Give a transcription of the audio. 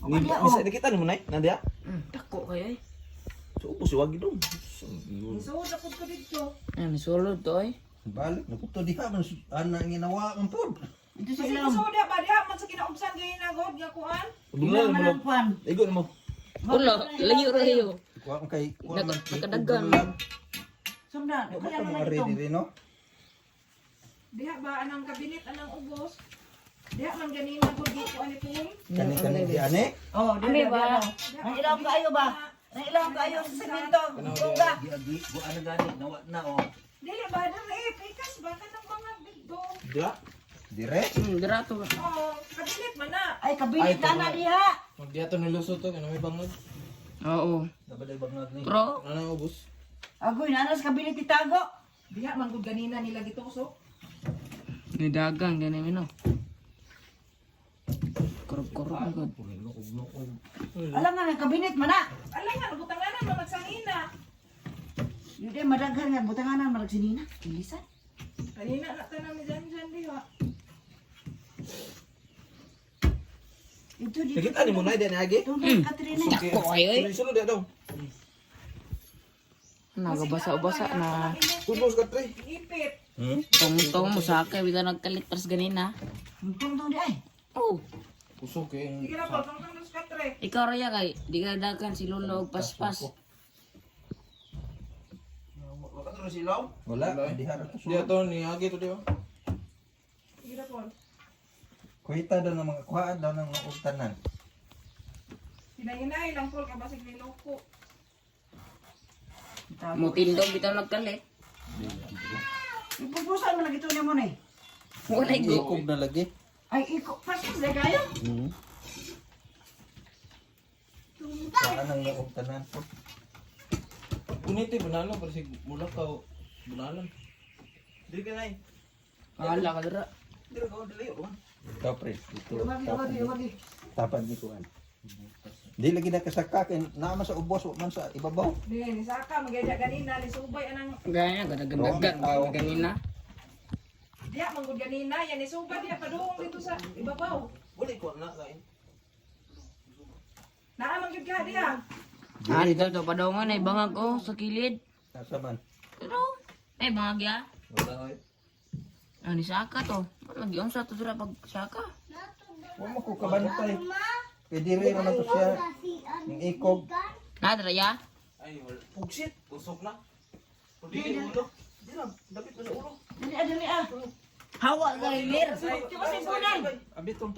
Ni bisa kita ni munay, nandiya. Dako kaya eh. So upo si wagi dong. Isuod ako ko dito. Yan, sulod to eh. Balik na puto diha man ana ginawa man pod. Ito Kasi sila. isuod ba diha man sa kinaubsan kay nagod nga kuan. Bunga Ilang mo. man kwan. Igo mo. Ulo, layo. Kuha kay Nakadagan. Sundan. Ba Kaya ka naman mga ito. ready rin no? Diha ba anang kabinet anang ubos. Diha man ganina gud dito ani pum. Kani di ane. Oh, Ami di ba? Ang ilang kayo ba? Ang ilang kayo sa semento. Buga. Di ano gani nawa na oh. Dili ba nang pikas ba kanang mga dito. Diya. Dire. Dirato. Oh, kabinet man na. Ay, kabinet ka na diha. Magdiya to niluso to kanang may bangod. Oo. Dapat bangad ni. Pro. Ano ubos? Agoy, nanas kabinet itago. Diha man gud ganina nila gitusok. Nidagang gani mino. Kurog-kurog na gud. Alam nga ng kabinet man na. Alam nga butanganan man magsangina. Hindi, madaghan nga. Butanganan, malagsinina. Ilisan. Kanina na tanan ni Janjan diha. Ito dito. Nakita ni munay din agi. Tungkol Katrina. Dako kayo eh. Sunod dia dong. Nagabasa-ubasa na. Ubos ka tre. Ipit. Tong-tong mo sa akin. Wita nagkalit pas ganina. Tungkol di ay. Oh. Usok kay. Sige na po, tungtong dos ka tre. Ikaw raya kay. Di ka dagan si Lolo og paspas. Wala ka silaw? Wala, diha ra Dia to ni agi to dia. Sige na po. Kuita daw ng mga kuhaan daw ng mga utanan. Hinay-hinay lang po ka basig niloko. Mutindog bitaw nagkalit. Ipupusan mo na ito niya mo na eh. Wala go. Ikob na lagi. Ay, iko. Pasok na kayo. Kuhaan ng mga utanan. Kuniti bunalo pero sig mula ka bunalan. Dili ka nay. Kala ka dira. Dili ka dili oh. Ikaw pre. Ito. Umagi. Tapan ni kuhaan. Di lagi na kasaka kay naman sa ubos man sa ibabaw. Di, ni Saka, magaya ganina, ni Subay, anang, Gaya gadagan ganina. diya, manggod ganina, yan ni Subay, diya, paduong dito sa ibabaw. Wala ko na lain. Naamang yun ka, diya. Ah, dito to padongan ay bangag oh sa kilid. Nasa man. Pero ay bangag ya. Wala oy. Ah, ni Saka to. Mag-iom sa to dira pag Saka. Wa mo ko kabantay. Kay dire naman to siya. Ning ikob. Na dira ya. Ay wala. Pugsit, usok na. Dili ulo. Dili lang, dapit na sa ulo. Dali, dali ah. Hawa ka, Lir. Ito kasi punan. Abit tong